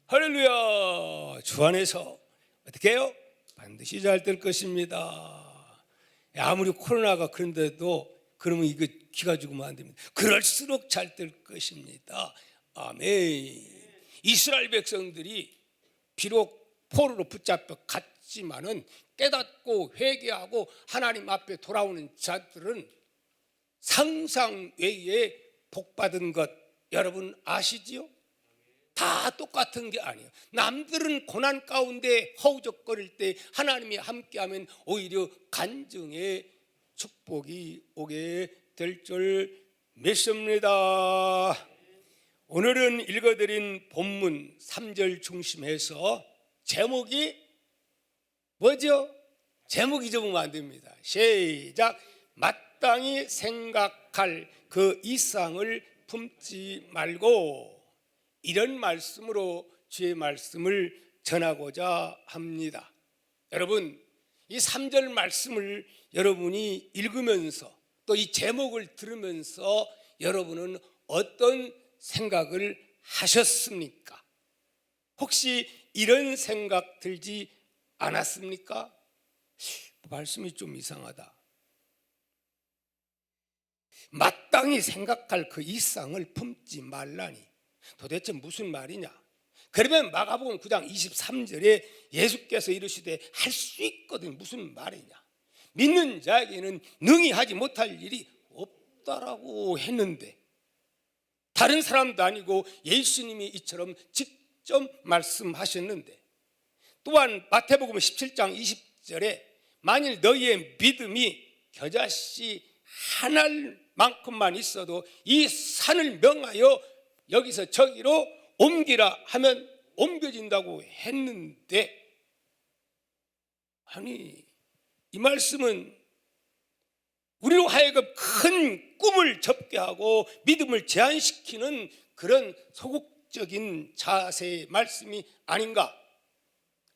할렐루야. 주 안에서 어떻게 해요? 반드시 잘 될 것입니다. 아무리 코로나가 그런데도 그러면 이거 기가 죽으면 안 됩니다. 그럴수록 잘 될 것입니다. 아멘. 이스라엘 백성들이 비록 포로로 붙잡혀 갔지만은 깨닫고 회개하고 하나님 앞에 돌아오는 자들은 상상 외에 복받은 것 여러분 아시지요? 다 똑같은 게 아니에요. 남들은 고난 가운데 허우적거릴 때 하나님이 함께하면 오히려 간증의 축복이 오게 될 줄 믿습니다. 오늘은 읽어드린 본문 3절 중심에서 제목이 뭐죠? 제목 잊어보면 안 됩니다. 시작. 마땅히 생각할 그 이상을 품지 말고, 이런 말씀으로 주의 말씀을 전하고자 합니다. 여러분, 이 3절 말씀을 여러분이 읽으면서 또 이 제목을 들으면서 여러분은 어떤 생각을 하셨습니까? 혹시 이런 생각 들지 않았습니까? 말씀이 좀 이상하다. 마땅히 생각할 그 이상을 품지 말라니 도대체 무슨 말이냐? 그러면 마가복음 9장 23절에 예수께서 이르시되 할 수 있거든 무슨 말이냐? 믿는 자에게는 능히 하지 못할 일이 없다라고 했는데, 다른 사람도 아니고 예수님이 이처럼 직접 말씀하셨는데, 또한 마태복음 17장 20절에 만일 너희의 믿음이 겨자씨 한 알만큼만 있어도 이 산을 명하여 여기서 저기로 옮기라 하면 옮겨진다고 했는데, 아니 이 말씀은 우리로 하여금 큰 꿈을 접게 하고 믿음을 제한시키는 그런 소극적인 자세의 말씀이 아닌가?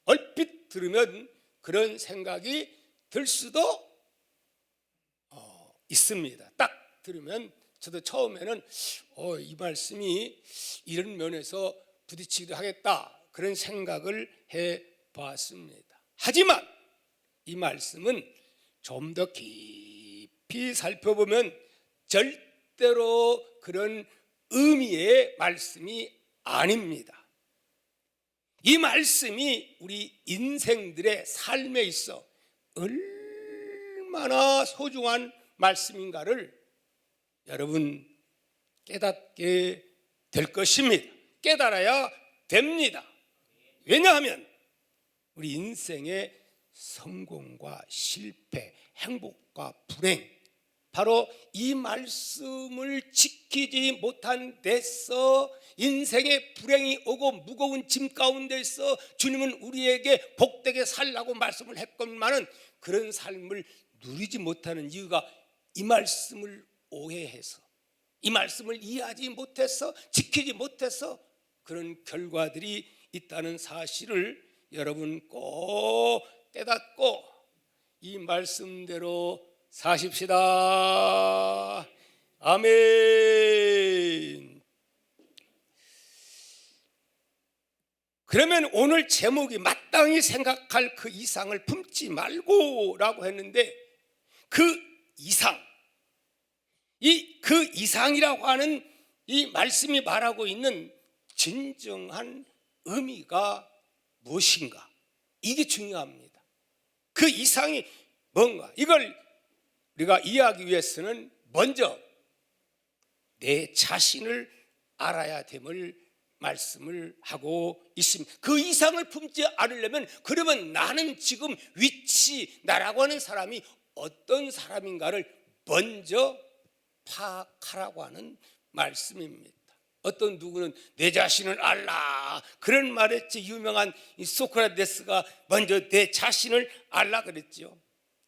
얼핏 들으면 그런 생각이 들 수도 있습니다. 딱 들으면 저도 처음에는 이 말씀이 이런 면에서 부딪히기도 하겠다, 그런 생각을 해봤습니다. 하지만 이 말씀은 좀 더 깊이 살펴보면 절대로 그런 의미의 말씀이 아닙니다. 이 말씀이 우리 인생들의 삶에 있어 얼마나 소중한 말씀인가를 여러분 깨닫게 될 것입니다. 깨달아야 됩니다. 왜냐하면 우리 인생의 성공과 실패, 행복과 불행, 바로 이 말씀을 지키지 못한 데서 인생의 불행이 오고 무거운 짐 가운데서 주님은 우리에게 복되게 살라고 말씀을 했건만은 그런 삶을 누리지 못하는 이유가 이 말씀을 오해해서, 이 말씀을 이해하지 못해서, 지키지 못해서 그런 결과들이 있다는 사실을 여러분 꼭 깨닫고 이 말씀대로 사십시다. 아멘. 그러면 오늘 제목이 마땅히 생각할 그 이상을 품지 말고 라고 했는데, 그 이상, 그 이상이라고 하는 이 말씀이 말하고 있는 진정한 의미가 무엇인가? 이게 중요합니다. 그 이상이 뭔가? 이걸 우리가 이해하기 위해서는 먼저 내 자신을 알아야 됨을 말씀을 하고 있습니다. 그 이상을 품지 않으려면, 그러면 나는 지금 위치, 나라고 하는 사람이 어떤 사람인가를 먼저 파악하라고 하는 말씀입니다. 어떤 누구는 내 자신을 알라 그런 말했지. 유명한 이 소크라테스가 먼저 내 자신을 알라 그랬죠.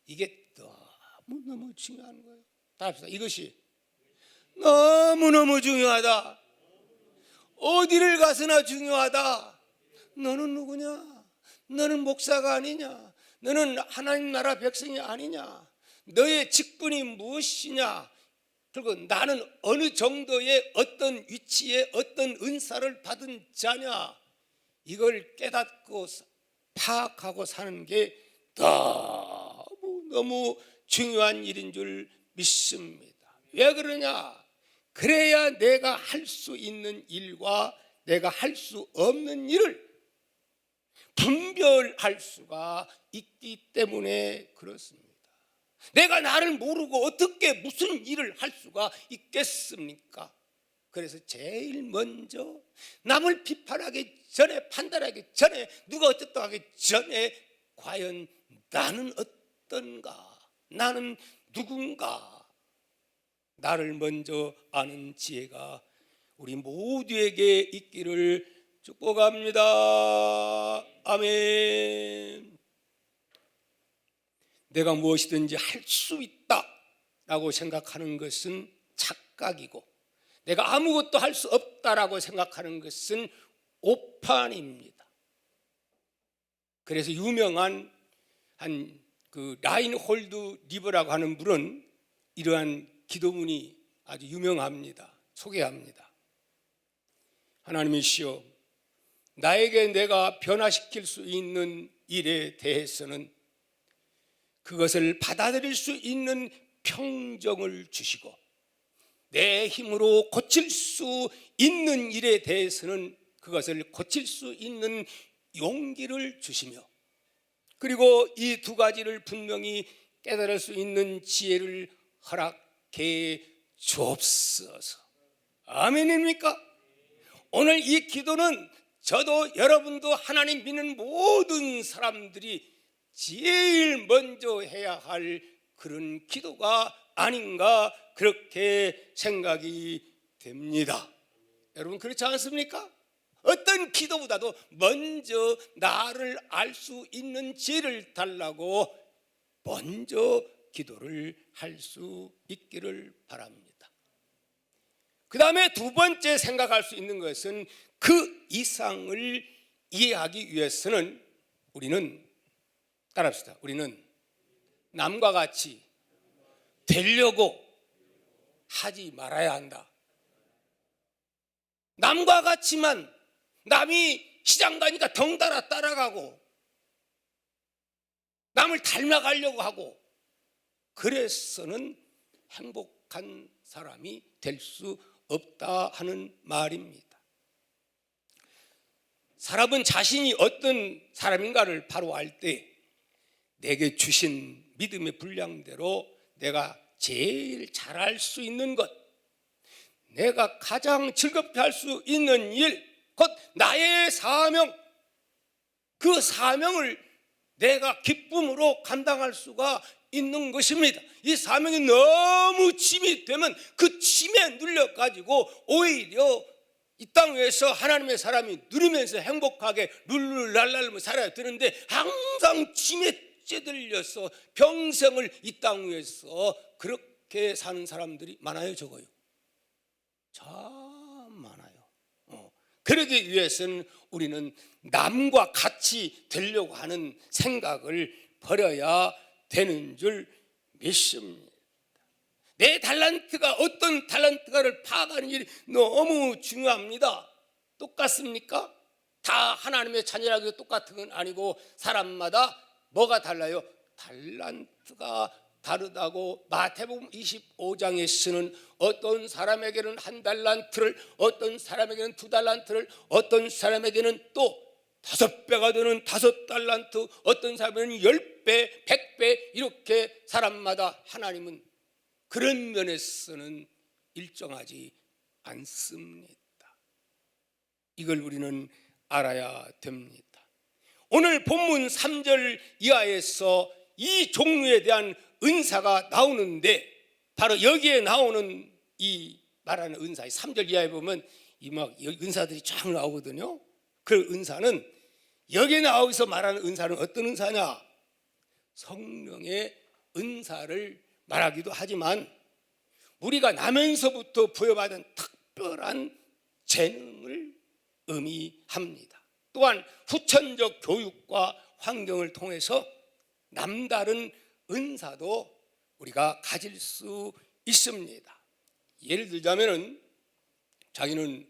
이게 너무너무 중요한 거예요. 답시다. 이것이 너무너무 중요하다. 어디를 가서나 중요하다. 너는 누구냐? 너는 목사가 아니냐? 너는 하나님 나라 백성이 아니냐? 너의 직분이 무엇이냐? 그리고 나는 어느 정도의 어떤 위치에 어떤 은사를 받은 자냐? 이걸 깨닫고 파악하고 사는 게 너무 중요한 일인 줄 믿습니다. 왜 그러냐? 그래야 내가 할 수 있는 일과 내가 할 수 없는 일을 분별할 수가 있기 때문에 그렇습니다. 내가 나를 모르고 어떻게 무슨 일을 할 수가 있겠습니까? 그래서 제일 먼저 남을 비판하기 전에, 판단하기 전에, 누가 어쨌다 하기 전에 과연 나는 어떤가? 나는 누군가? 나를 먼저 아는 지혜가 우리 모두에게 있기를 축복합니다. 아멘. 내가 무엇이든지 할 수 있다라고 생각하는 것은 착각이고, 내가 아무것도 할 수 없다라고 생각하는 것은 오판입니다. 그래서 유명한 그 라인홀드 리버라고 하는 분은 이러한 기도문이 아주 유명합니다. 소개합니다. 하나님이시여, 나에게 내가 변화시킬 수 있는 일에 대해서는 그것을 받아들일 수 있는 평정을 주시고, 내 힘으로 고칠 수 있는 일에 대해서는 그것을 고칠 수 있는 용기를 주시며, 그리고 이 두 가지를 분명히 깨달을 수 있는 지혜를 허락해 주옵소서. 아멘입니까? 오늘 이 기도는 저도 여러분도 하나님 믿는 모든 사람들이 제일 먼저 해야 할 그런 기도가 아닌가 그렇게 생각이 됩니다. 여러분 그렇지 않습니까? 어떤 기도보다도 먼저 나를 알 수 있는 지혜를 달라고 먼저 기도를 할 수 있기를 바랍니다. 그 다음에 두 번째 생각할 수 있는 것은 그 이상을 이해하기 위해서는 우리는, 따라합시다, 우리는 남과 같이 되려고 하지 말아야 한다. 남과 같이만, 남이 시장 가니까 덩달아 따라가고 남을 닮아가려고 하고 그래서는 행복한 사람이 될 수 없다 하는 말입니다. 사람은 자신이 어떤 사람인가를 바로 알 때 내게 주신 믿음의 분량대로 내가 제일 잘할 수 있는 것, 내가 가장 즐겁게 할 수 있는 일, 곧 나의 사명, 그 사명을 내가 기쁨으로 감당할 수가 있는 것입니다. 이 사명이 너무 짐이 되면 그 짐에 눌려가지고 오히려 이 땅 위에서 하나님의 사람이 누리면서 행복하게 룰루랄랄 살아야 되는데 항상 짐에 찌들려서 평생을 이 땅 위에서 그렇게 사는 사람들이 많아요, 적어요? 참 많아요. 그러기 위해서는 우리는 남과 같이 되려고 하는 생각을 버려야 되는 줄 믿습니다. 내 달란트가 어떤 달란트가를 파악하는 일이 너무 중요합니다. 똑같습니까? 다 하나님의 자녀라고 똑같은 건 아니고 사람마다 뭐가 달라요? 달란트가 다르다고 마태복음 25장에서는 어떤 사람에게는 한 달란트를, 어떤 사람에게는 두 달란트를, 어떤 사람에게는 또 5배가 되는 5달란트, 어떤 사람에게는 10배, 100배 이렇게 사람마다 하나님은 그런 면에서는 일정하지 않습니다. 이걸 우리는 알아야 됩니다. 오늘 본문 3절 이하에서 이 종류에 대한 은사가 나오는데 바로 여기에 나오는 이 말하는 은사, 3절 이하에 보면 이 막 은사들이 쫙 나오거든요. 그 은사는 여기에 나오면서 말하는 은사는 어떤 은사냐? 성령의 은사를 말하기도 하지만 우리가 나면서부터 부여받은 특별한 재능을 의미합니다. 또한 후천적 교육과 환경을 통해서 남다른 은사도 우리가 가질 수 있습니다. 예를 들자면은 자기는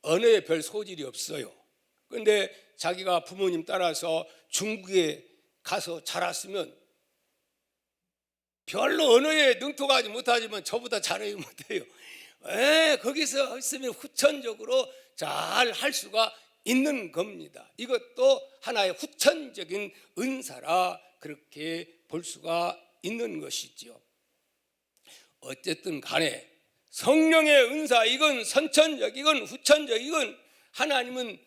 언어에 별 소질이 없어요. 그런데 자기가 부모님 따라서 중국에 가서 자랐으면 별로 언어에 능통하지 못하지만 저보다 잘해요 못해요. 거기서 있으면 후천적으로 잘 할 수가 있는 겁니다. 이것도 하나의 후천적인 은사라 그렇게 볼 수가 있는 것이지요. 어쨌든 간에 성령의 은사, 이건 선천적, 이건 후천적, 이건 하나님은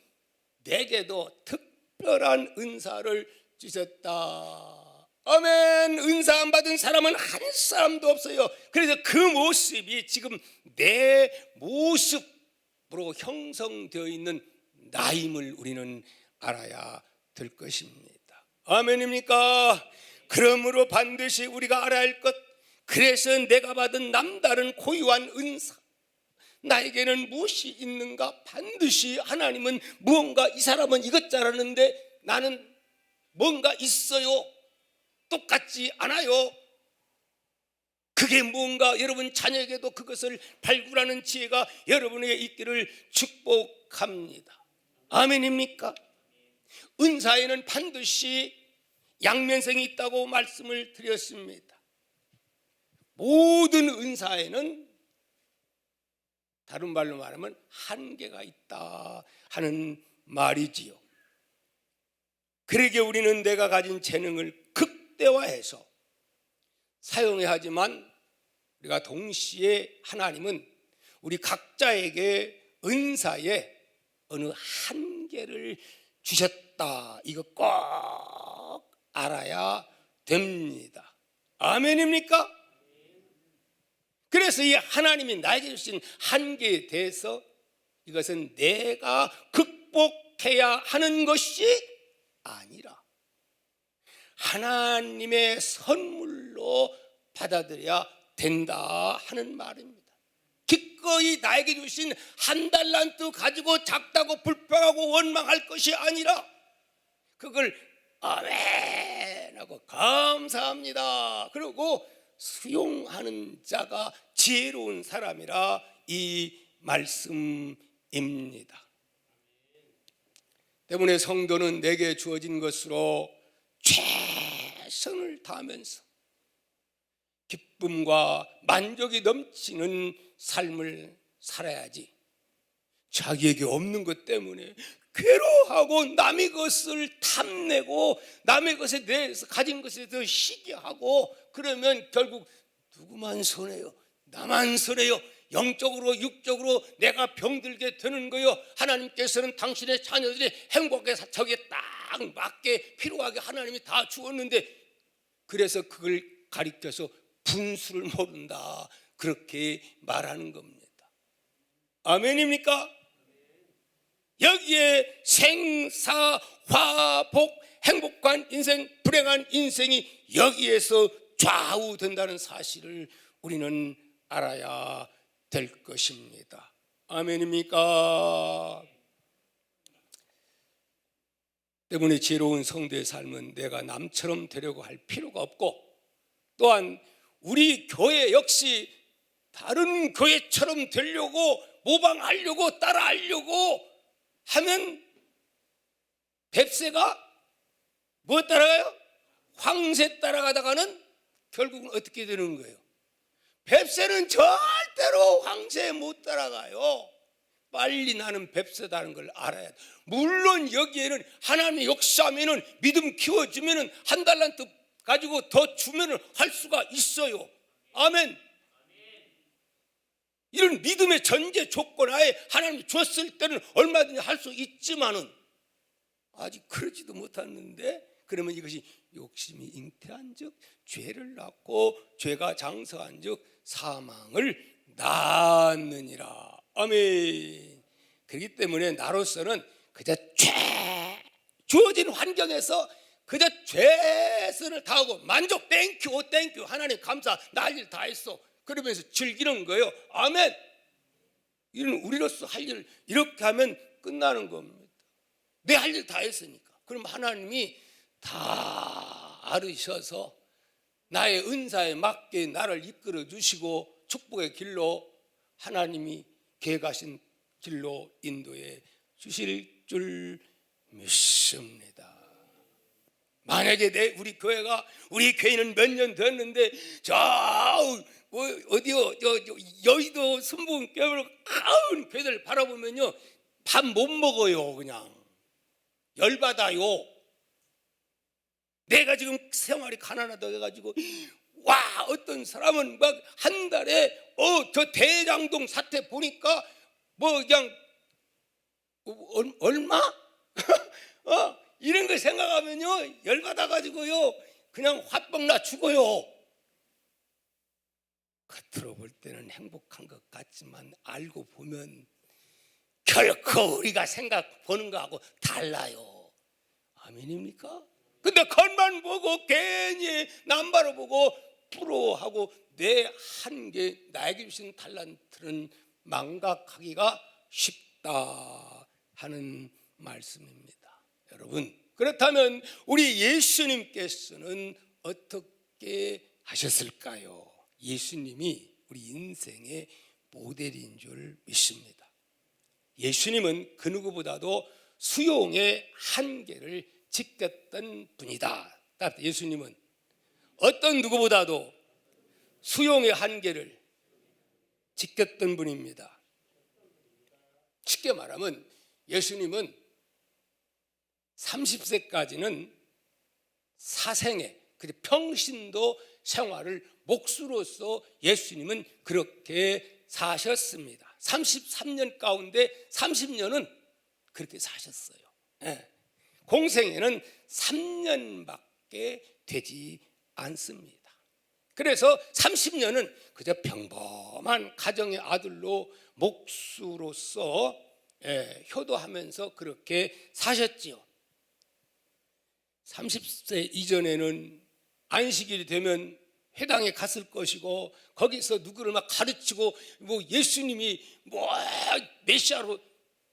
내게도 특별한 은사를 주셨다. 아멘. 은사 안 받은 사람은 한 사람도 없어요. 그래서 그 모습이 지금 내 모습으로 형성되어 있는 나임을 우리는 알아야 될 것입니다. 아멘입니까? 그러므로 반드시 우리가 알아야 할 것, 그래서 내가 받은 남다른 고유한 은사, 나에게는 무엇이 있는가? 반드시 하나님은 무언가, 이 사람은 이것 잘하는데 나는 뭔가 있어요. 똑같지 않아요. 그게 무언가, 여러분 자녀에게도 그것을 발굴하는 지혜가 여러분에게 있기를 축복합니다. 아멘입니까? 은사에는 반드시 양면성이 있다고 말씀을 드렸습니다. 모든 은사에는 다른 말로 말하면 한계가 있다 하는 말이지요. 그러기에 우리는 내가 가진 재능을 극대화해서 사용해야 하지만 우리가 동시에 하나님은 우리 각자에게 은사에 어느 한계를 주셨다. 이거 꼭 알아야 됩니다. 아멘입니까? 그래서 이 하나님이 나에게 주신 한계에 대해서 이것은 내가 극복해야 하는 것이 아니라 하나님의 선물로 받아들여야 된다 하는 말입니다. 기꺼이 나에게 주신 한 달란트 가지고 작다고 불평하고 원망할 것이 아니라 그걸 아멘 하고 감사합니다. 그리고 수용하는 자가 지혜로운 사람이라 이 말씀입니다. 때문에 성도는 내게 주어진 것으로 최선을 다하면서 기쁨과 만족이 넘치는 삶을 살아야지, 자기에게 없는 것 때문에 괴로워하고 남의 것을 탐내고 남의 것에 대해서 가진 것에 대해서 시기하고 그러면 결국 누구만 손해요? 나만 손해요. 영적으로 육적으로 내가 병들게 되는 거요. 하나님께서는 당신의 자녀들이 행복해서 저기에 딱 맞게 필요하게 하나님이 다 주었는데, 그래서 그걸 가리켜서 분수를 모른다 그렇게 말하는 겁니다. 아멘입니까? 여기에 생사 화복, 행복한 인생, 불행한 인생이 여기에서 좌우된다는 사실을 우리는 알아야 될 것입니다. 아멘입니까? 때문에 지혜로운 성도의 삶은 내가 남처럼 되려고 할 필요가 없고, 또한 우리 교회 역시 다른 교회처럼 되려고 모방하려고 따라하려고 하면 뱁새가 뭐 따라가요? 황새 따라가다가는 결국은 어떻게 되는 거예요? 뱁새는 절대로 황새 못 따라가요. 빨리 나는 뱁새다는 걸 알아야 돼. 물론 여기에는 하나님의 역사하면은 믿음 키워주면은 한 달란트 가지고 더 주면은 할 수가 있어요. 아멘. 이런 믿음의 전제 조건 하에 하나님이 줬을 때는 얼마든지 할 수 있지만은 아직 그러지도 못하는데, 그러면 이것이 욕심이 잉태한 즉 죄를 낳고 죄가 장성한 즉 사망을 낳느니라. 아멘. 그렇기 때문에 나로서는 그저 주어진 환경에서 그저 최선을 다하고 만족, 땡큐 땡큐, 하나님 감사, 나 할 일 다 했어, 그러면서 즐기는 거예요. 아멘. 이런 우리로서 할 일 이렇게 하면 끝나는 겁니다. 내 할 일 다 했으니까. 그럼 하나님이 다 알으셔서 나의 은사에 맞게 나를 이끌어 주시고 축복의 길로 하나님이 계획하신 길로 인도해 주실 줄 믿습니다. 만약에 우리 교회는 몇 년 됐는데 어디요 여의도 순복음교회로 가운 교회들 바라보면요 밥 못 먹어요. 그냥 열받아요. 내가 지금 생활이 가난하다고 해가지고 와 어떤 사람은 막 한 달에 저 대장동 사태 보니까 뭐 그냥 얼마? 이런 거 생각하면요 열받아가지고요 그냥 화병 나 죽어요. 겉으로 볼 때는 행복한 것 같지만 알고 보면 결코 우리가 생각 보는 거하고 달라요. 아멘입니까? 근데 겉만 보고 괜히 남바로 보고 부러워하고 내 한계 나에게 주신 달란트는 망각하기가 쉽다 하는 말씀입니다. 여러분 그렇다면 우리 예수님께서는 어떻게 하셨을까요? 예수님이 우리 인생의 모델인 줄 믿습니다. 예수님은 그 누구보다도 수용의 한계를 지켰던 분이다. 예수님은 어떤 누구보다도 수용의 한계를 지켰던 분입니다. 쉽게 말하면 예수님은 30세까지는 사생애, 평신도 생활을 몫으로서 예수님은 그렇게 사셨습니다. 33년 가운데 30년은 그렇게 사셨어요. 공생애는 3년밖에 되지 않습니다. 그래서 30년은 그저 평범한 가정의 아들로 몫으로서 효도하면서 그렇게 사셨지요. 30세 이전에는 안식일이 되면 회당에 갔을 것이고 거기서 누구를 막 가르치고 뭐 예수님이 뭐 메시아로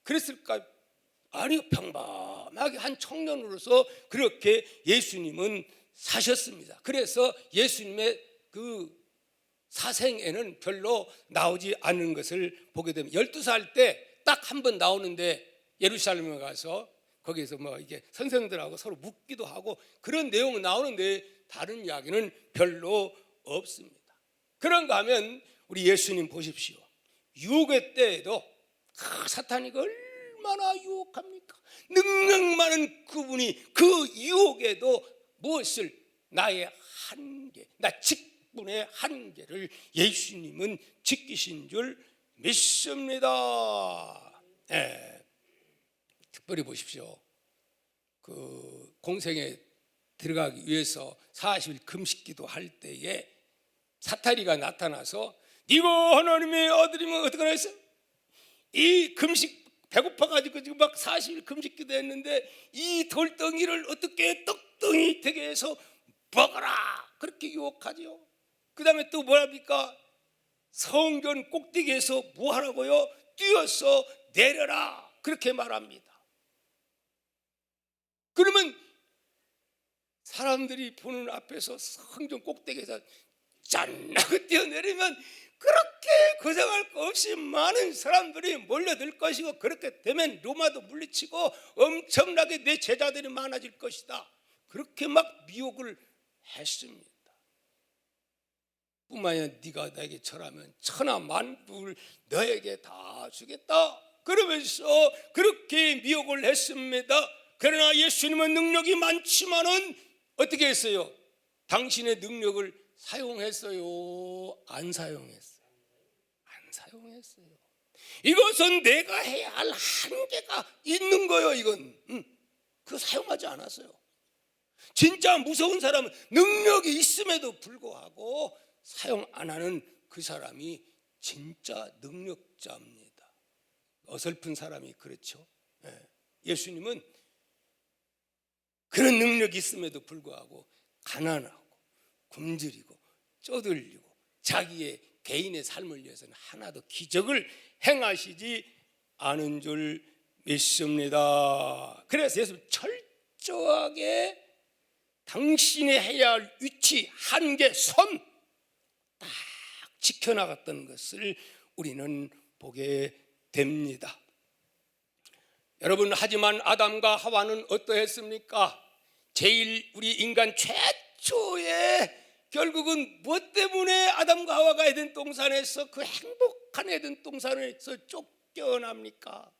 그랬을까? 아니요, 평범하게 한 청년으로서 그렇게 예수님은 사셨습니다. 그래서 예수님의 그 사생애는 별로 나오지 않는 것을 보게 됩니다. 12살 때 딱 한 번 나오는데 예루살렘에 가서 거기에서 뭐 이게 선생들하고 서로 묻기도 하고 그런 내용은 나오는데 다른 이야기는 별로 없습니다. 그런가 하면 우리 예수님 보십시오. 유혹의 때에도 사탄이 얼마나 유혹합니까? 능력 많은 그분이 그 유혹에도 무엇을 나의 한계, 나 직분의 한계를 예수님은 지키신 줄 믿습니다. 특별히 보십시오. 그 공생에 들어가기 위해서 40일 금식기도 할 때에 사타리가 나타나서 네가 하나님의 아들이면 어떻게 하겠어? 이 금식 배고파가지고 지금 막 40일 금식기도 했는데 이 돌덩이를 어떻게 떡덩이 되게 해서 먹어라 그렇게 유혹하죠. 그 다음에 또 뭐랍니까? 성전 꼭대기에서 뭐 하라고요? 뛰어서 내려라 그렇게 말합니다. 그러면 사람들이 보는 앞에서 성전 꼭대기에서 짠하고 뛰어내리면 그렇게 고생할 거 없이 많은 사람들이 몰려들 것이고 그렇게 되면 로마도 물리치고 엄청나게 내 제자들이 많아질 것이다. 그렇게 막 미혹을 했습니다. 뿐만 아니라 네가 나에게 절하면 천하 만국을 너에게 다 주겠다. 그러면서 그렇게 미혹을 했습니다. 그러나 예수님은 능력이 많지만은 어떻게 했어요? 당신의 능력을 사용했어요? 안 사용했어요? 안 사용했어요. 이것은 내가 해야 할 한계가 있는 거예요. 이건 그거 사용하지 않았어요. 진짜 무서운 사람은 능력이 있음에도 불구하고 사용 안 하는 그 사람이 진짜 능력자입니다. 어설픈 사람이 그렇죠. 예수님은 그런 능력이 있음에도 불구하고 가난하고 굶주리고 쪼들리고 자기의 개인의 삶을 위해서는 하나도 기적을 행하시지 않은 줄 믿습니다. 그래서 예수는 철저하게 당신이 해야 할 위치, 한계, 선 딱 지켜나갔던 것을 우리는 보게 됩니다. 여러분, 하지만 아담과 하와는 어떠했습니까? 제일 우리 인간 최초의 결국은 무엇 때문에 아담과 하와가 에덴 동산에서, 그 행복한 에덴 동산에서 쫓겨납니까?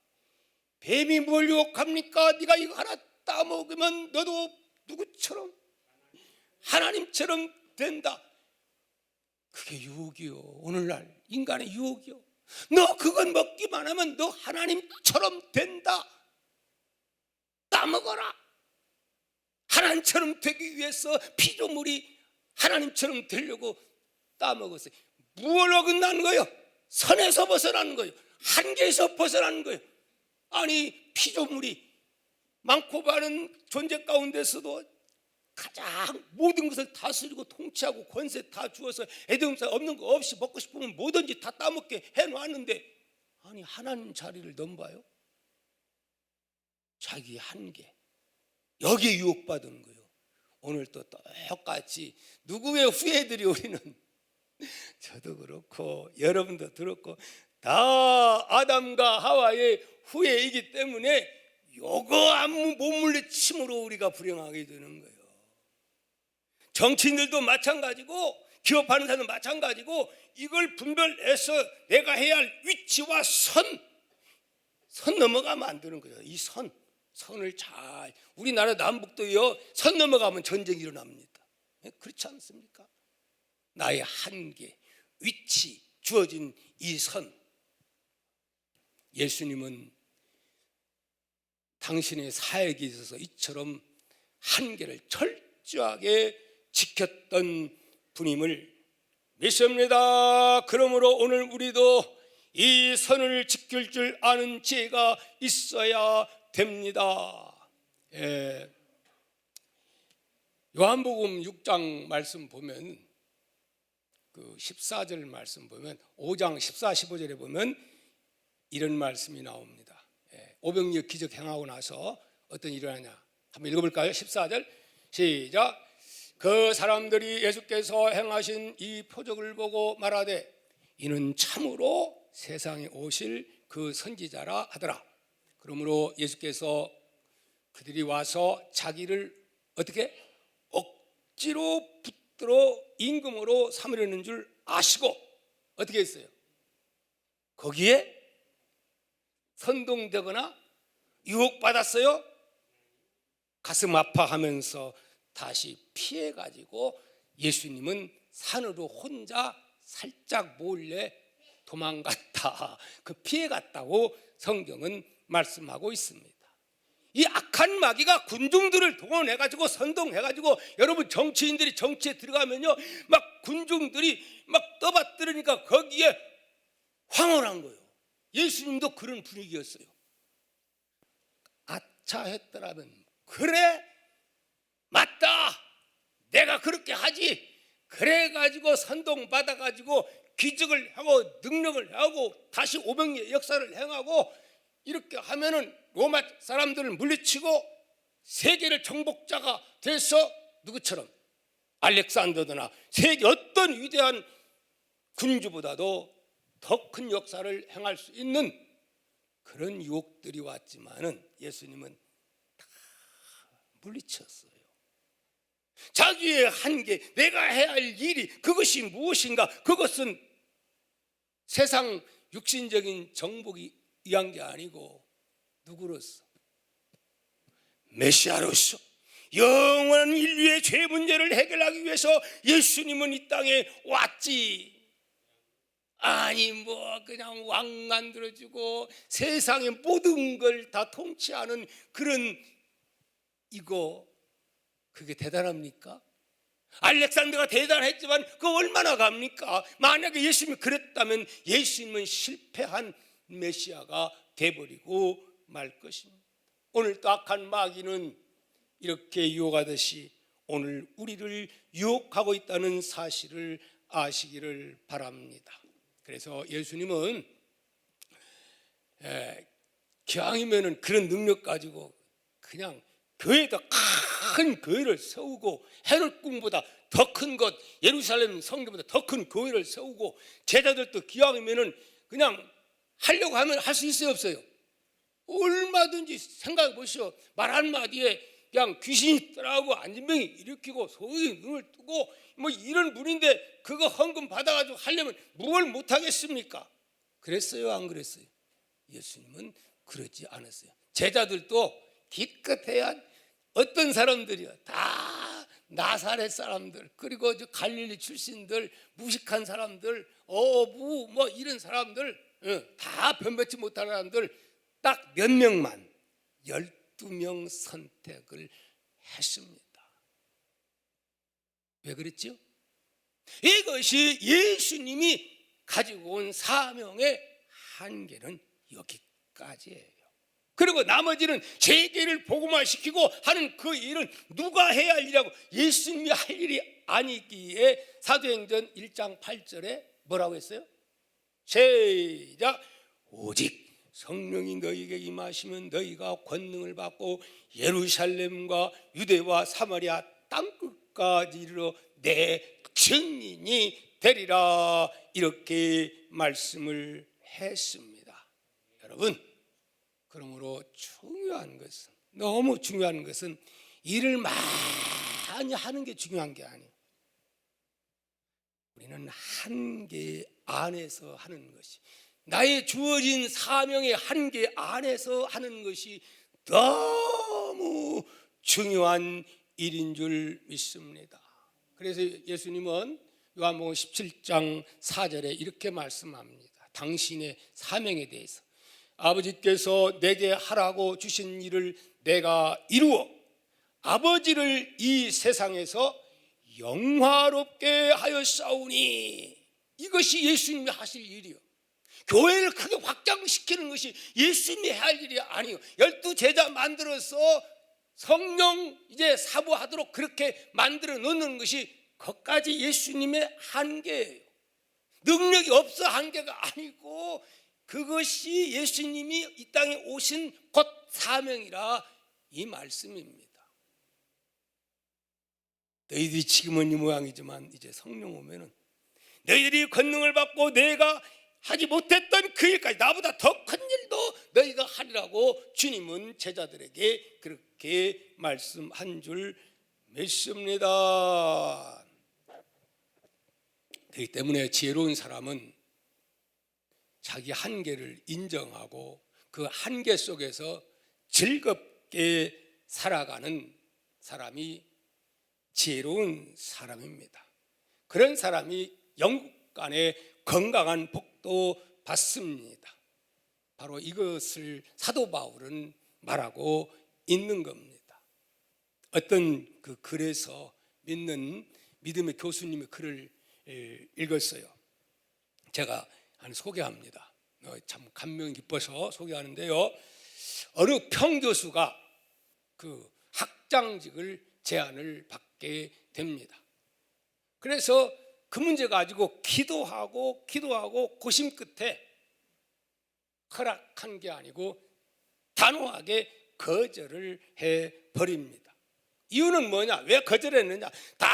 뱀이 뭘 유혹합니까? 네가 이거 하나 따먹으면 너도 누구처럼, 하나님처럼 된다. 그게 유혹이요. 오늘날 인간의 유혹이요. 너 그건 먹기만 하면 너 하나님처럼 된다. 따먹어라. 하나님처럼 되기 위해서 피조물이 하나님처럼 되려고 따먹었어요. 무엇을 어긋나는 거예요? 선에서 벗어나는 거예요. 한계에서 벗어나는 거예요. 아니, 피조물이 많고 많은 존재 가운데서도 가장 모든 것을 다스리고 통치하고 권세 다 주어서 에덴 동산 없는 거 없이 먹고 싶으면 뭐든지 다 따먹게 해놓았는데, 아니 하나님 자리를 넘봐요. 자기 한계, 여기에 유혹받은 거예요. 오늘 또 똑같이 누구의 후예들이 우리는 저도 그렇고 여러분도 그렇고 다 아담과 하와의 후예이기 때문에 요거 아무 못 물리침으로 우리가 불행하게 되는 거예요. 정치인들도 마찬가지고 기업하는 사람도 마찬가지고 이걸 분별해서 내가 해야 할 위치와 선 넘어가면 안 되는 거예요. 이 선을 잘, 우리나라 남북도요, 선 넘어가면 전쟁이 일어납니다. 그렇지 않습니까? 나의 한계, 위치, 주어진 이 선. 예수님은 당신의 사역에 있어서 이처럼 한계를 철저하게 지켰던 분임을 믿습니다. 그러므로 오늘 우리도 이 선을 지킬 줄 아는 지혜가 있어야 됩니다. 요한복음 6장 말씀 보면, 그 14절 말씀 보면, 5장 14, 15절에 보면 이런 말씀이 나옵니다. 오병이어 기적 행하고 나서 어떤 일이 일어나냐 한번 읽어볼까요? 14절 시작. 그 사람들이 예수께서 행하신 이 표적을 보고 말하되 이는 참으로 세상에 오실 그 선지자라 하더라. 그러므로 예수께서 그들이 와서 자기를 어떻게 억지로 붙들어 임금으로 삼으려는 줄 아시고 어떻게 했어요? 거기에 선동되거나 유혹받았어요? 가슴 아파하면서 다시 피해가지고 예수님은 산으로 혼자 살짝 몰래 도망갔다. 그 피해갔다고 성경은 말씀하고 있습니다. 이 악한 마귀가 군중들을 동원해가지고 선동해가지고, 여러분 정치인들이 정치에 들어가면요 막 군중들이 막 떠받들으니까 거기에 황홀한 거예요. 예수님도 그런 분위기였어요. 아차 했더라면 그래 맞다 내가 그렇게 하지, 그래가지고 선동받아가지고 기적을 하고 능력을 하고 다시 오병이의 역사를 행하고 이렇게 하면은 로마 사람들을 물리치고 세계를 정복자가 돼서 누구처럼 알렉산더나 세계 어떤 위대한 군주보다도 더 큰 역사를 행할 수 있는 그런 유혹들이 왔지만은 예수님은 다 물리쳤어요. 자기의 한계, 내가 해야 할 일이 그것이 무엇인가, 그것은 세상 육신적인 정복이 위한 게 아니고 누구로서? 메시아로서 영원한 인류의 죄 문제를 해결하기 위해서 예수님은 이 땅에 왔지. 아니 뭐 그냥 왕 만들어주고 세상의 모든 걸 다 통치하는 그런, 이거 그게 대단합니까? 알렉산더가 대단했지만 그거 얼마나 갑니까? 만약에 예수님이 그랬다면 예수님은 실패한 메시아가 돼버리고 말 것입니다. 오늘 또 악한 마귀는 이렇게 유혹하듯이 오늘 우리를 유혹하고 있다는 사실을 아시기를 바랍니다. 그래서 예수님은 기왕이면은 그런 능력 가지고 그냥 교회도 큰 교회를 세우고 헤롯 궁보다 더 큰 것, 예루살렘 성전보다 더 큰 교회를 세우고 제자들도 기왕이면은 그냥 하려고 하면 할 수 있어요 없어요? 얼마든지 생각해 보시오. 말 한마디에 그냥 귀신이 떠나고 안진병이 일으키고 소위 눈을 뜨고 뭐 이런 분인데 그거 헌금 받아가지고 하려면 뭘 못하겠습니까? 그랬어요, 안 그랬어요? 예수님은 그러지 않았어요. 제자들도 기껏해야 어떤 사람들이요, 다 나사렛 사람들, 그리고 저 갈릴리 출신들, 무식한 사람들, 어부 뭐 이런 사람들, 다 변변치 못하는 사람들 딱 몇 명만 12명 선택을 했습니다. 왜 그랬죠? 이것이 예수님이 가지고 온 사명의 한계는 여기까지예요. 그리고 나머지는 세계를 복음화시키고 하는 그 일은 누가 해야 할 일이라고, 예수님이 할 일이 아니기에 사도행전 1장 8절에 뭐라고 했어요? 시작. 오직 성령이 너희에게 임하시면 너희가 권능을 받고 예루살렘과 유대와 사마리아 땅끝까지 이르러 내 증인이 되리라, 이렇게 말씀을 했습니다. 여러분, 그러므로 중요한 것은, 너무 중요한 것은 일을 많이 하는 게 중요한 게 아니에요. 우리는 한계 안에서 하는 것이, 나의 주어진 사명의 한계 안에서 하는 것이 너무 중요한 일인 줄 믿습니다. 그래서 예수님은 요한복음 17장 4절에 이렇게 말씀합니다. 당신의 사명에 대해서, 아버지께서 내게 하라고 주신 일을 내가 이루어 아버지를 이 세상에서 영화롭게 하였사오니, 이것이 예수님이 하실 일이요. 교회를 크게 확장시키는 것이 예수님이 할 일이 아니에요. 12제자 만들어서 성령 이제 사부하도록 그렇게 만들어 놓는 것이 그것까지 예수님의 한계예요. 능력이 없어 한계가 아니고 그것이 예수님이 이 땅에 오신 곧 사명이라 이 말씀입니다. 너희들이 지금은 이 모양이지만 이제 성령 오면은 너희들이 권능을 받고 내가 하지 못했던 그 일까지, 나보다 더 큰 일도 너희가 하리라고 주님은 제자들에게 그렇게 말씀한 줄 믿습니다. 그렇기 때문에 지혜로운 사람은 자기 한계를 인정하고 그 한계 속에서 즐겁게 살아가는 사람이 지혜로운 사람입니다. 그런 사람이 영국 간의 건강한 복도 받습니다. 바로 이것을 사도 바울은 말하고 있는 겁니다. 어떤 그 글에서 믿는 믿음의 교수님의 글을 읽었어요. 제가 소개합니다. 참 감명 깊어서 소개하는데요. 어느 평교수가 그 학장직을 제안을 받게 됩니다. 그래서 그 문제 가지고 기도하고 고심 끝에 허락한 게 아니고 단호하게 거절을 해버립니다. 이유는 뭐냐? 왜 거절했느냐? 다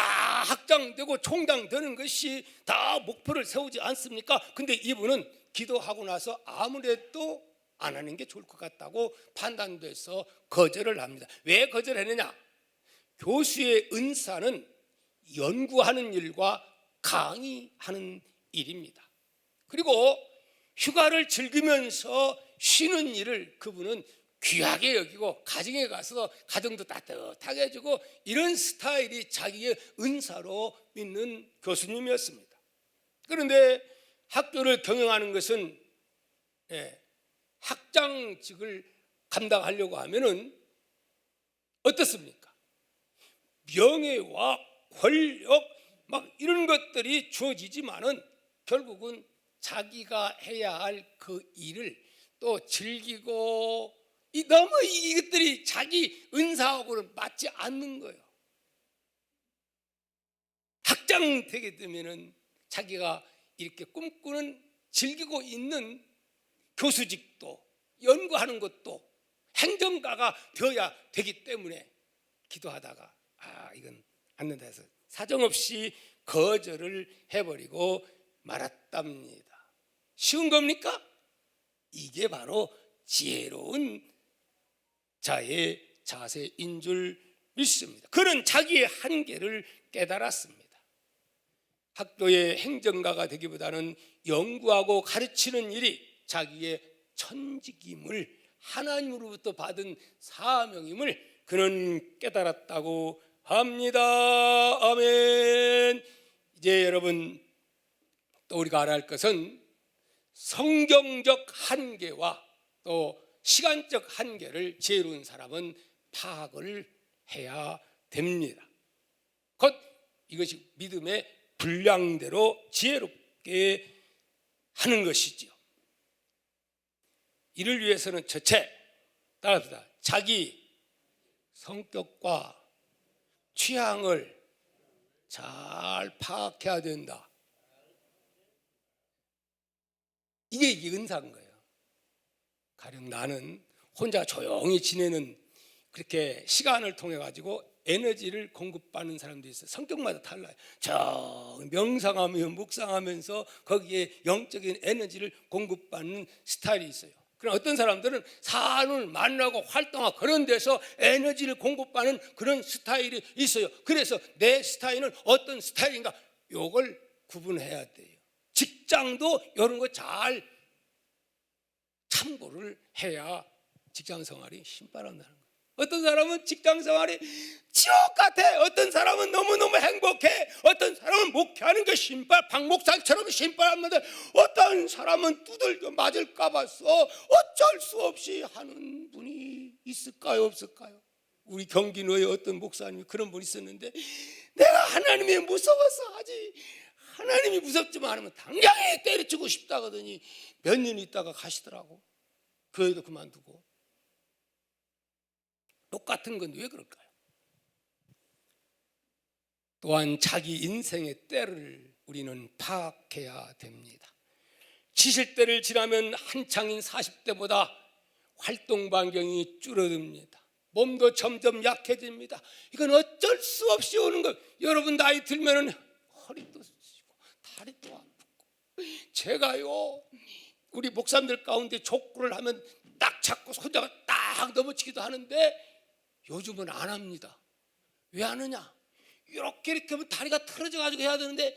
학장되고 총장 되는 것이 다 목표를 세우지 않습니까? 근데 이분은 기도하고 나서 아무래도 안 하는 게 좋을 것 같다고 판단돼서 거절을 합니다. 왜 거절했느냐? 교수의 은사는 연구하는 일과 강의하는 일입니다. 그리고 휴가를 즐기면서 쉬는 일을 그분은 귀하게 여기고 가정에 가서 가정도 따뜻하게 해주고 이런 스타일이 자기의 은사로 믿는 교수님이었습니다. 그런데 학교를 경영하는 것은 학장직을 감당하려고 하면은 어떻습니까? 명예와 권력 막 이런 것들이 주어지지만은 결국은 자기가 해야 할 그 일을 또 즐기고 너무 이것들이 자기 은사하고는 맞지 않는 거예요. 학장 되게 되면은 자기가 이렇게 꿈꾸는 즐기고 있는 교수직도 연구하는 것도 행정가가 되어야 되기 때문에 기도하다가 이건 안 된다 해서 사정없이 거절을 해버리고 말았답니다. 쉬운 겁니까? 이게 바로 지혜로운 자의 자세인 줄 믿습니다. 그는 자기의 한계를 깨달았습니다. 학교의 행정가가 되기보다는 연구하고 가르치는 일이 자기의 천직임을, 하나님으로부터 받은 사명임을 그는 깨달았다고 합니다. 아멘. 이제 여러분, 또 우리가 알아야 할 것은 성경적 한계와 또 시간적 한계를 지혜로운 사람은 파악을 해야 됩니다. 곧 이것이 믿음의 분량대로 지혜롭게 하는 것이지요. 이를 위해서는 첫째, 따라합시다. 자기 성격과 취향을 잘 파악해야 된다. 이게 은사인 거예요. 가령 나는 혼자 조용히 지내는, 그렇게 시간을 통해 가지고 에너지를 공급받는 사람도 있어요. 성격마다 달라요. 저 명상하며 묵상하면서 거기에 영적인 에너지를 공급받는 스타일이 있어요. 그럼 어떤 사람들은 사람을 만나고 활동하고 그런 데서 에너지를 공급받는 그런 스타일이 있어요. 그래서 내 스타일은 어떤 스타일인가, 이걸 구분해야 돼요. 직장도 이런 거 잘 참고를 해야 직장 생활이 신바람 나는 거예요. 어떤 사람은 직장 생활이 지옥 같아. 어떤 사람은 너무너무 행복해. 어떤 사람은 목회하는 게 신발, 박목사처럼 신바람 나는데, 어떤 사람은 두들겨 맞을까 봐서 어쩔 수 없이 하는 분이 있을까요, 없을까요? 우리 경기도에 어떤 목사님이 그런 분이 있었는데, 내가 하나님이 무서워서 하지, 하나님이 무섭지만 않으면 당장에 때려치고 싶다 하더니 몇 년 있다가 가시더라고. 교회도 그만두고. 똑같은 건 왜 그럴까요? 또한 자기 인생의 때를 우리는 파악해야 됩니다. 70대를 지나면 한창인 40대보다 활동 반경이 줄어듭니다. 몸도 점점 약해집니다. 이건 어쩔 수 없이 오는 거예요. 여러분 나이 들면 허리도 쓰시고 다리도 아프고. 제가요, 우리 목사님들 가운데 족구를 하면 딱 잡고 손자가 딱 넘어치기도 하는데 요즘은 안 합니다. 왜 안 하냐? 이렇게 하면 다리가 틀어져 가지고 해야 되는데,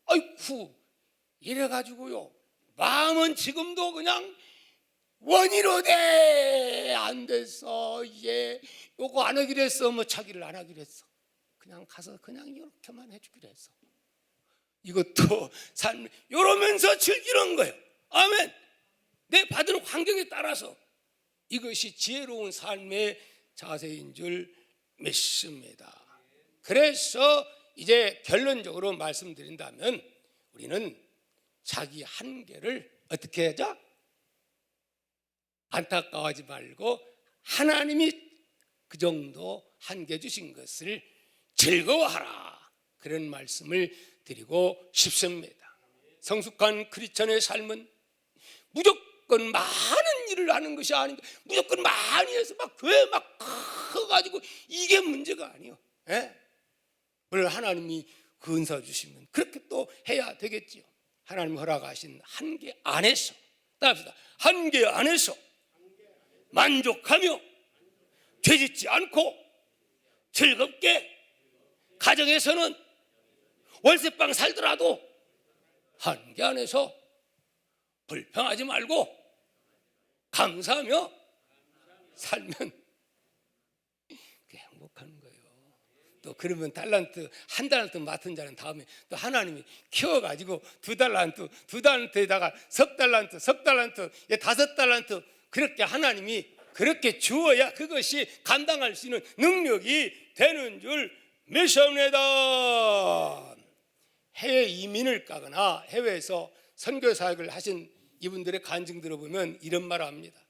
아이쿠, 이래가지고요, 마음은 지금도 그냥 원이로 돼. 안 됐어. 이제 요거 안 하기로 했어. 뭐 차기를 안 하기로 했어. 그냥 가서 그냥 이렇게만 해주기로 했어. 이것도 삶, 이러면서 즐기는 거예요. 아멘. 내 받은 환경에 따라서 이것이 지혜로운 삶의 자세인 줄 믿습니다. 그래서 이제 결론적으로 말씀드린다면 우리는 자기 한계를 어떻게 하자? 안타까워하지 말고 하나님이 그 정도 한계 주신 것을 즐거워하라, 그런 말씀을 드리고 싶습니다. 성숙한 크리스천의 삶은 무조건 많은 일을 하는 것이 아닌데, 무조건 많이 해서 막 교회 막 커가지고 이게 문제가 아니에요. 물론 하나님이 그 은사 주시면 그렇게 또 해야 되겠지요. 하나님 허락하신 한계 안에서, 따라합시다. 한계 안에서 만족하며 죄짓지 않고 즐겁게, 가정에서는 월세방 살더라도 한계 안에서 불평하지 말고 감사하며 살면 그게 행복한 거예요. 또 그러면 달란트, 한 달란트 맡은 자는 다음에 또 하나님이 키워가지고 두 달란트에다가 석 달란트, 5달란트, 그렇게 하나님이 그렇게 주어야 그것이 감당할 수 있는 능력이 되는 줄 믿습니다. 해외 이민을 가거나 해외에서 선교 사역을 하신 이분들의 간증 들어보면 이런 말을 합니다.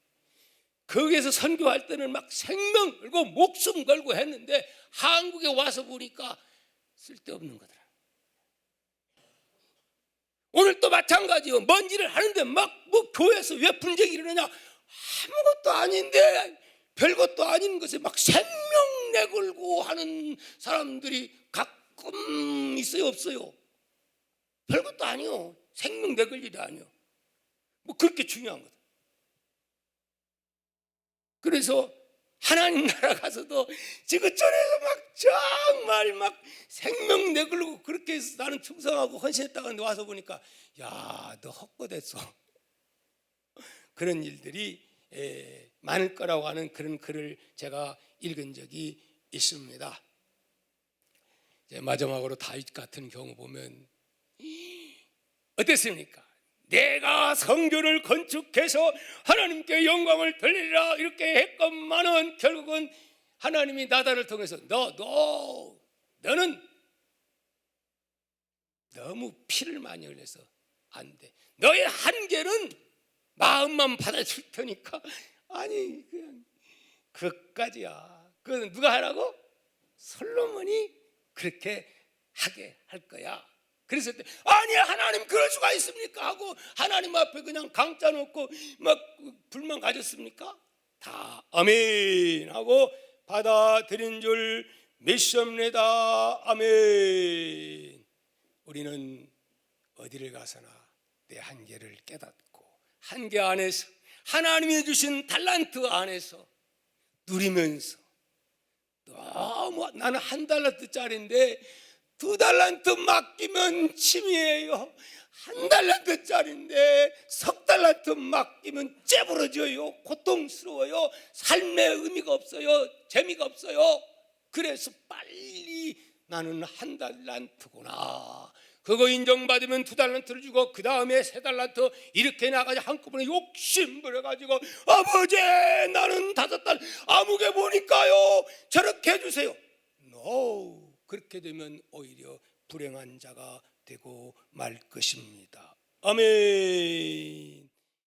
거기에서 선교할 때는 막 생명 걸고 목숨 걸고 했는데 한국에 와서 보니까 쓸데없는 거더라. 오늘 또 마찬가지요. 먼 일을 하는데 막 뭐 교회에서 왜 분쟁이 일어나냐? 아무것도 아닌데, 별것도 아닌 것에 막 생명 내걸고 하는 사람들이 가끔 있어요, 없어요? 별것도 아니요. 생명 내걸 일이 아니요. 뭐 그렇게 중요한 거다. 그래서 하나님 나라 가서도 지구촌에서 막 정말 막 생명 내걸고 그렇게 해서 나는 충성하고 헌신했다가 근데 와서 보니까 야, 너 헛것했어. 그런 일들이 많을 거라고 하는 그런 글을 제가 읽은 적이 있습니다. 이제 마지막으로 다윗 같은 경우 보면 어땠습니까? 내가 성전을 건축해서 하나님께 영광을 돌리라 이렇게 했건만은 결국은 하나님이 나단을 통해서 너는 너무 피를 많이 흘려서 안 돼. 너의 한계는 마음만 받아줄 테니까. 아니 그냥 그것까지야. 그건 누가 하라고? 솔로몬이 그렇게 하게 할 거야. 그래서 아니 하나님 그럴 수가 있습니까? 하고 하나님 앞에 그냥 강짜 놓고 막 불만 가졌습니까? 다 아멘 하고 받아들인 줄 믿습니다. 아멘. 우리는 어디를 가서나 내 한계를 깨닫고 한계 안에서 하나님이 주신 달란트 안에서 누리면서 너무 나는 1달란트짜리인데 2달란트 맡기면 침이에요. 1달란트짜리인데 3달란트 맡기면 째부러져요. 고통스러워요. 삶의 의미가 없어요. 재미가 없어요. 그래서 빨리 나는 1달란트구나. 그거 인정받으면 2달란트를 주고 그 다음에 3달란트 이렇게 나가서 한꺼번에 욕심 부려가지고 아버지 나는 5달 아무개 보니까요 저렇게 해주세요. No. 그렇게 되면 오히려 불행한 자가 되고 말 것입니다. 아멘.